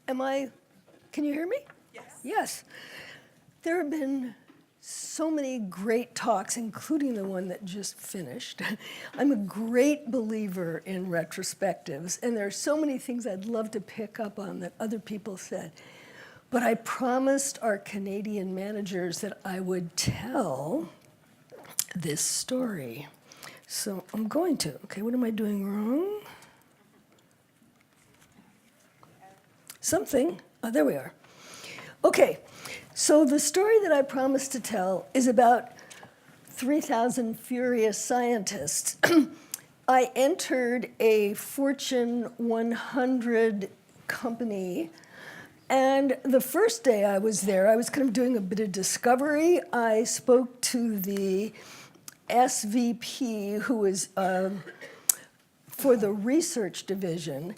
Can you hear me? Yes. Yes. There have been so many great talks, including the one that just finished. I'm a great believer in retrospectives, and there are so many things I'd love to pick up on that other people said. But I promised our Canadian managers that I would tell this story. So I'm going to. Okay, what am I doing wrong? Something. Oh, there we are. Okay, so the story that I promised to tell is about 3,000 furious scientists. I entered a Fortune 100 company, and the first day I was there, I was kind of doing a bit of discovery. I spoke to the SVP, who was for the research division,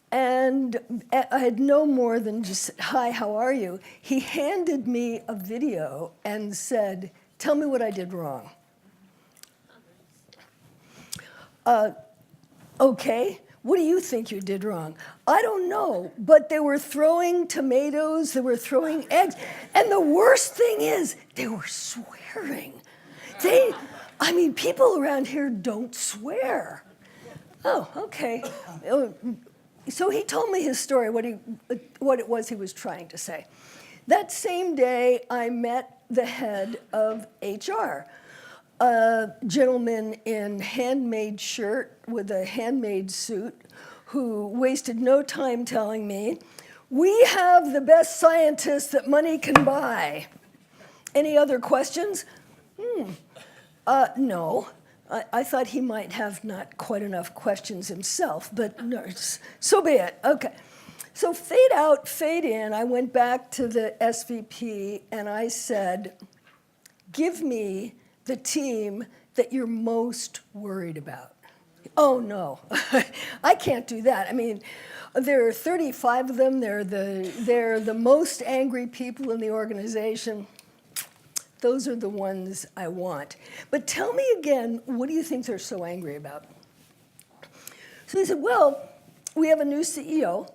and I had no more than just, hi, how are you? He handed me a video and said, tell me what I did wrong. Okay, what do you think you did wrong? I don't know, but they were throwing tomatoes, they were throwing eggs, and the worst thing is, they were swearing. People around here don't swear. Oh, okay. So he told me his story, what it was he was trying to say. That same day, I met the head of HR, a gentleman in handmade shirt with a handmade suit who wasted no time telling me, we have the best scientists that money can buy. Any other questions? No. I thought he might have not quite enough questions himself, but no, so be it. Okay. So fade out, fade in. I went back to the SVP and I said, give me the team that you're most worried about. Oh, no. I can't do that. I mean, there are 35 of them. They're the most angry people in the organization. Those are the ones I want. But tell me again, what do you think they're so angry about? So he said, well, we have a new CEO,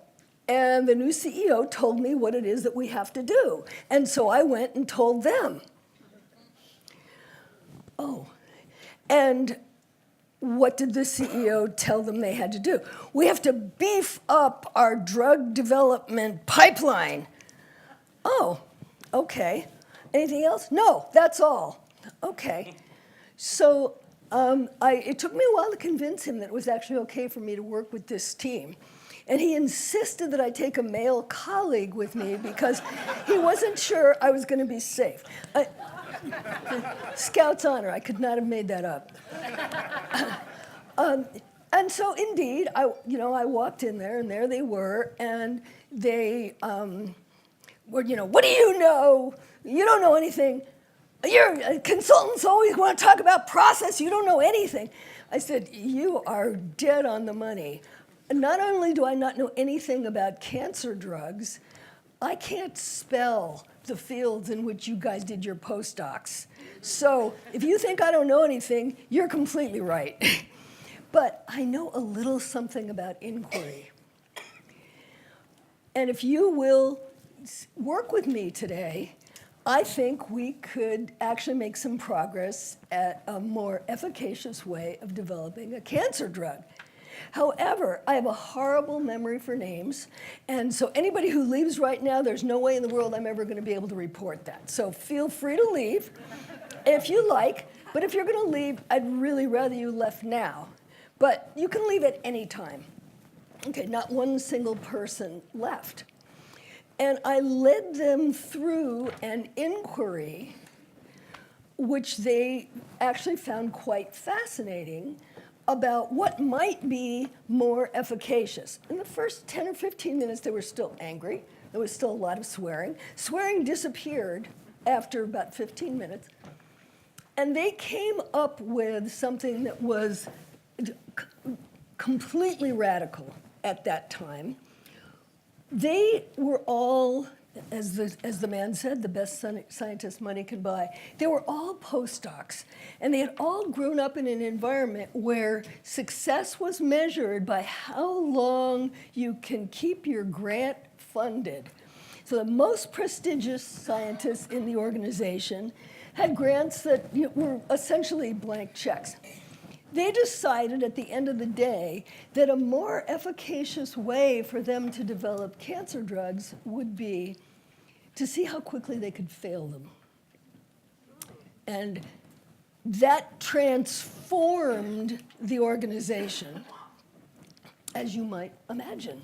and the new CEO told me what it is that we have to do. And so I went and told them. Oh, and what did the CEO tell them they had to do? We have to beef up our drug development pipeline. Oh, okay. Anything else? No, that's all. Okay. So it took me a while to convince him that it was actually okay for me to work with this team. And he insisted that I take a male colleague with me because he wasn't sure I was going to be safe. Scout's honor, I could not have made that up. And so indeed, I walked in there, and there they were, and they were, what do you know? You don't know anything. Your consultants always want to talk about process. You don't know anything. I said, you are dead on the money. Not only do I not know anything about cancer drugs, I can't spell the fields in which you guys did your postdocs. So if you think I don't know anything, you're completely right. But I know a little something about inquiry. And if you will work with me today, I think we could actually make some progress at a more efficacious way of developing a cancer drug. However, I have a horrible memory for names, and so anybody who leaves right now, there's no way in the world I'm ever going to be able to report that. So feel free to leave if you like, but if you're going to leave, I'd really rather you left now. But you can leave at any time. Okay, not one single person left. And I led them through an inquiry which they actually found quite fascinating about what might be more efficacious. In the first 10 or 15 minutes, they were still angry. There was still a lot of swearing. Swearing disappeared after about 15 minutes. And they came up with something that was completely radical at that time. They were all, as the man said, the best scientists money can buy. They were all postdocs, and they had all grown up in an environment where success was measured by how long you can keep your grant funded. So the most prestigious scientists in the organization had grants that were essentially blank checks. They decided at the end of the day that a more efficacious way for them to develop cancer drugs would be to see how quickly they could fail them. And that transformed the organization, as you might imagine.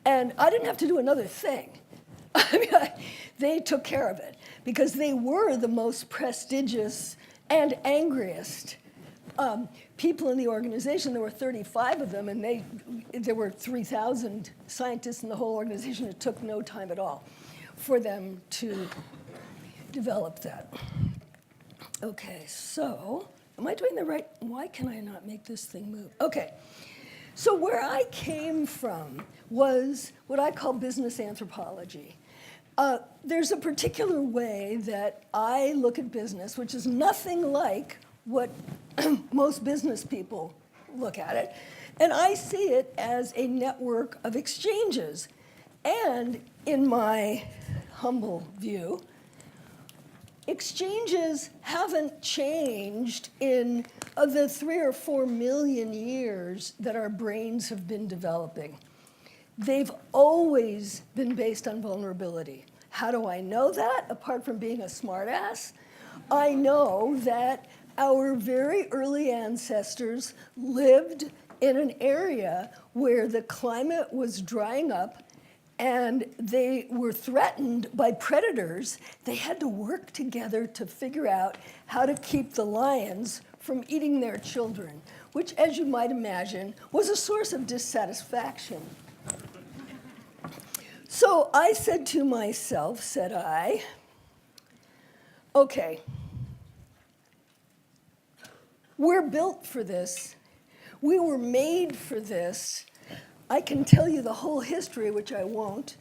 And I didn't have to do another thing. They took care of it because they were the most prestigious and angriest people in the organization. There were 35 of them, and there were 3,000 scientists in the whole organization. It took no time at all for them to develop that. Okay, so am I doing the right? Why can I not make this thing move? Okay, so where I came from was what I call business anthropology. There's a particular way that I look at business, which is nothing like what most business people look at it. And I see it as a network of exchanges. And in my humble view, exchanges haven't changed in the 3 or 4 million years that our brains have been developing. They've always been based on vulnerability. How do I know that, apart from being a smartass? I know that our very early ancestors lived in an area where the climate was drying up and they were threatened by predators. They had to work together to figure out how to keep the lions from eating their children, which, as you might imagine, was a source of dissatisfaction. So I said to myself, okay, we're built for this. We were made for this. I can tell you the whole history, which I won't.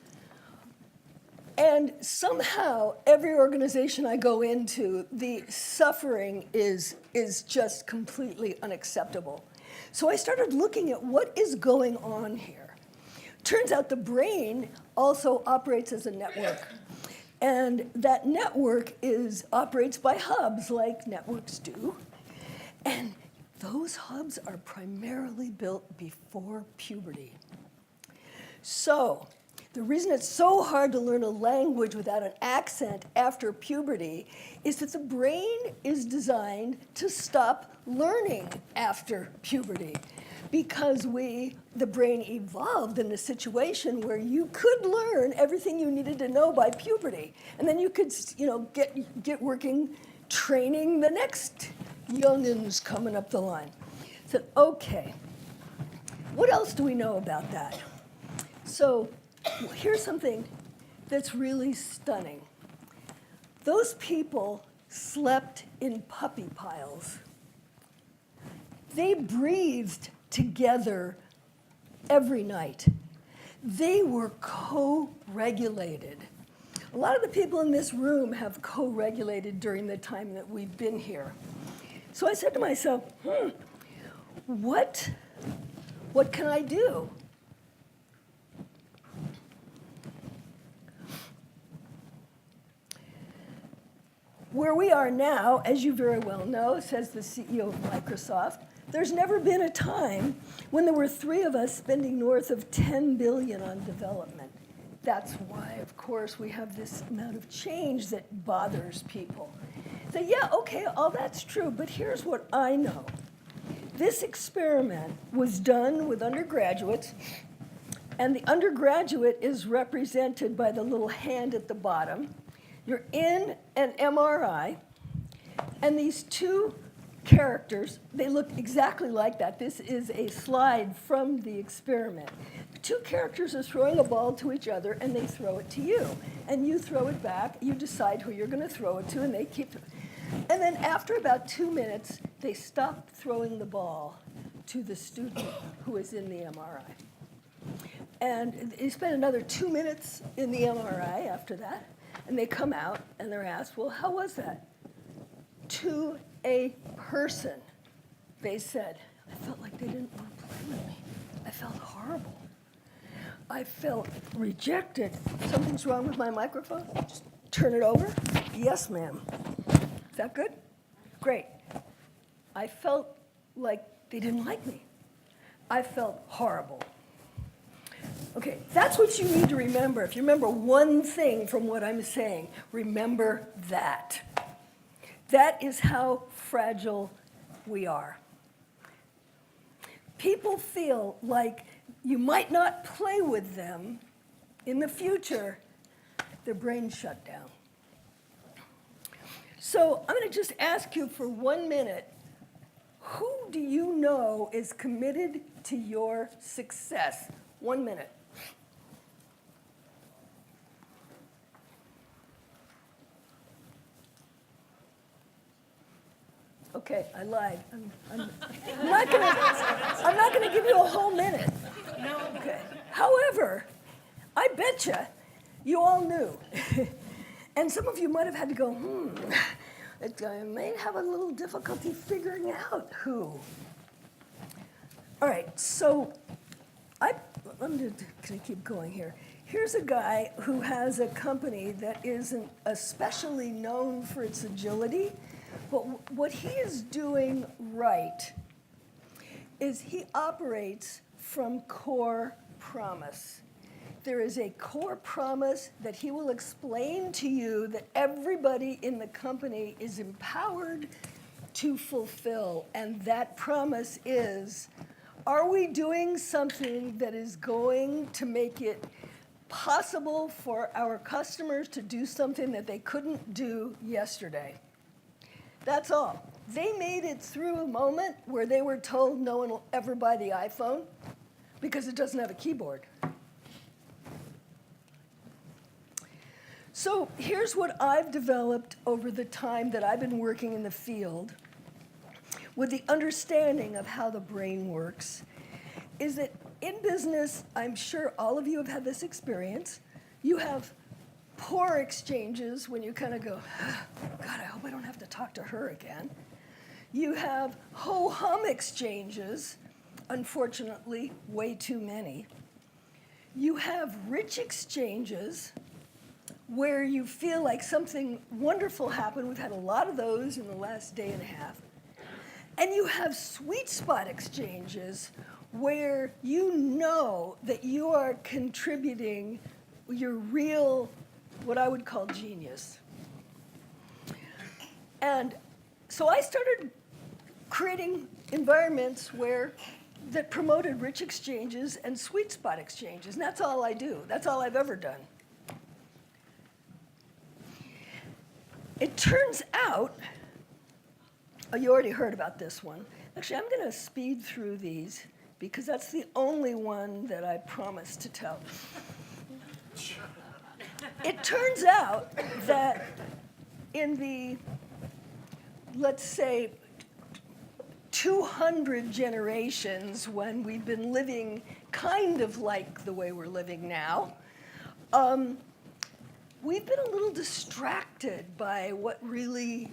And somehow, every organization I go into, the suffering is just completely unacceptable. So I started looking at what is going on here. Turns out the brain also operates as a network. And that network operates by hubs, like networks do. And those hubs are primarily built before puberty. So the reason it's so hard to learn a language without an accent after puberty is that the brain is designed to stop learning after puberty, because the brain evolved in a situation where you could learn everything you needed to know by puberty, and then you could, get working training the next youngins coming up the line. So, okay, what else do we know about that? So here's something that's really stunning. Those people slept in puppy piles. They breathed together every night. They were co-regulated. A lot of the people in this room have co-regulated during the time that we've been here. So I said to myself, what can I do? Where we are now, as you very well know, says the CEO of Microsoft, there's never been a time when there were 3 of us spending north of $10 billion on development. That's why, of course, we have this amount of change that bothers people. So yeah, okay, all that's true, but here's what I know. This experiment was done with undergraduates, and the undergraduate is represented by the little hand at the bottom. You're in an MRI, and these 2 characters, they look exactly like that. This is a slide from the experiment. 2 characters are throwing a ball to each other, and they throw it to you. And you throw it back. You decide who you're going to throw it to, and they keep it. And then after about 2 minutes, they stop throwing the ball to the student who is in the MRI. And they spend another 2 minutes in the MRI after that, and they come out, and they're asked, well, how was that? To a person, they said, I felt like they didn't want to play with me. I felt horrible. I felt rejected. Something's wrong with my microphone? Just turn it over. Yes, ma'am. Is that good? Great. I felt like they didn't like me. I felt horrible. Okay, that's what you need to remember. If you remember one thing from what I'm saying, remember that. That is how fragile we are. People feel like you might not play with them in the future, their brains shut down. So I'm going to just ask you for 1 minute, who do you know is committed to your success? 1 minute. Okay, I lied. I'm not going to give you a whole minute. No. Okay. However, I betcha you all knew. And some of you might have had to go, I may have a little difficulty figuring out who. All right, so I'm going to keep going here. Here's a guy who has a company that isn't especially known for its agility, but what he is doing right is he operates from core promise. There is a core promise that he will explain to you that everybody in the company is empowered to fulfill. And that promise is, are we doing something that is going to make it possible for our customers to do something that they couldn't do yesterday? That's all. They made it through a moment where they were told no one will ever buy the iPhone because it doesn't have a keyboard. So here's what I've developed over the time that I've been working in the field with the understanding of how the brain works, is that in business, I'm sure all of you have had this experience, you have poor exchanges when you kind of go, God, I hope I don't have to talk to her again. You have ho-hum exchanges, unfortunately, way too many. You have rich exchanges where you feel like something wonderful happened. We've had a lot of those in the last day and a half. And you have sweet spot exchanges where you know that you are contributing your real, what I would call genius. And so I started creating environments that promoted rich exchanges and sweet spot exchanges, and that's all I do. That's all I've ever done. It turns out, you already heard about this one. Actually, I'm going to speed through these because that's the only one that I promised to tell. It turns out that in the, let's say, 200 generations when we've been living kind of like the way we're living now, we've been a little distracted by what really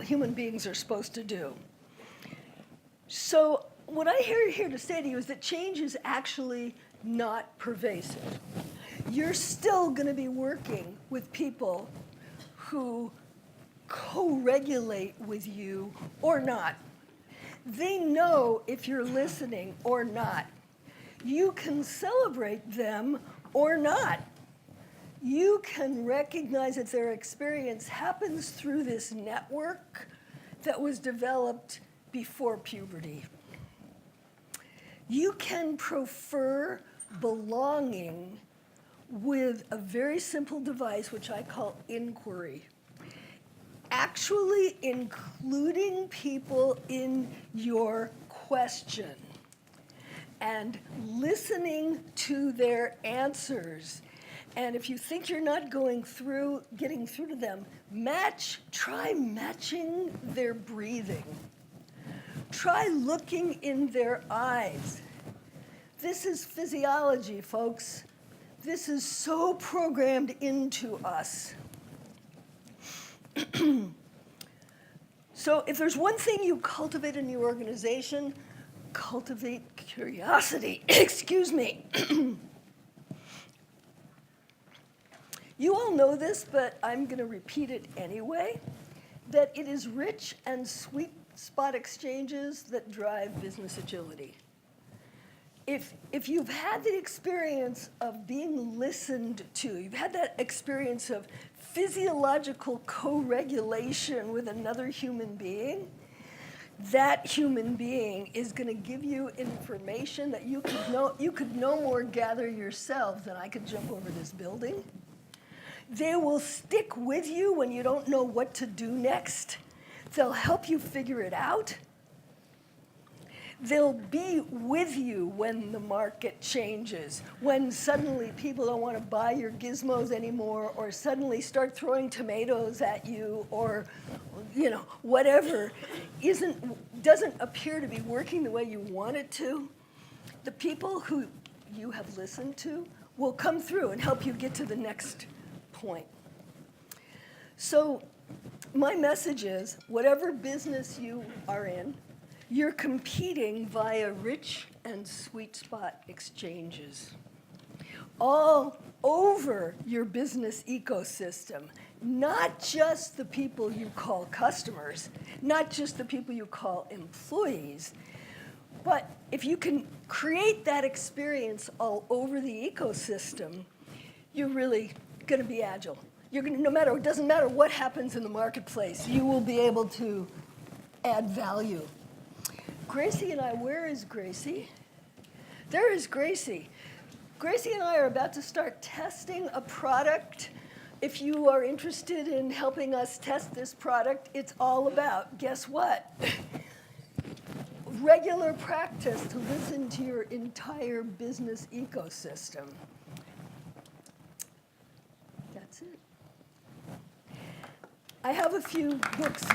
human beings are supposed to do. So what I here to say to you is that change is actually not pervasive. You're still going to be working with people who co-regulate with you or not. They know if you're listening or not. You can celebrate them or not. You can recognize that their experience happens through this network that was developed before puberty. You can prefer belonging with a very simple device, which I call inquiry. Actually including people in your question and listening to their answers. And if you think you're not getting through to them, try matching their breathing. Try looking in their eyes. This is physiology, folks. This is so programmed into us. So if there's one thing you cultivate in your organization, cultivate curiosity. Excuse me. You all know this, but I'm going to repeat it anyway, that it is rich and sweet spot exchanges that drive business agility. If you've had the experience of being listened to, you've had that experience of physiological co-regulation with another human being, that human being is going to give you information that you could no more gather yourself than I could jump over this building. They will stick with you when you don't know what to do next. They'll help you figure it out. They'll be with you when the market changes, when suddenly people don't want to buy your gizmos anymore, or suddenly start throwing tomatoes at you, or whatever doesn't appear to be working the way you want it to. The people who you have listened to will come through and help you get to the next point. So my message is, whatever business you are in, you're competing via rich and sweet spot exchanges all over your business ecosystem, not just the people you call customers, not just the people you call employees, but if you can create that experience all over the ecosystem, you're really going to be agile. It doesn't matter what happens in the marketplace, you will be able to add value. Gracie and I, where is Gracie? There is Gracie. Gracie and I are about to start testing a product. If you are interested in helping us test this product, it's all about, guess what? Regular practice to listen to your entire business ecosystem. That's it. I have a few books.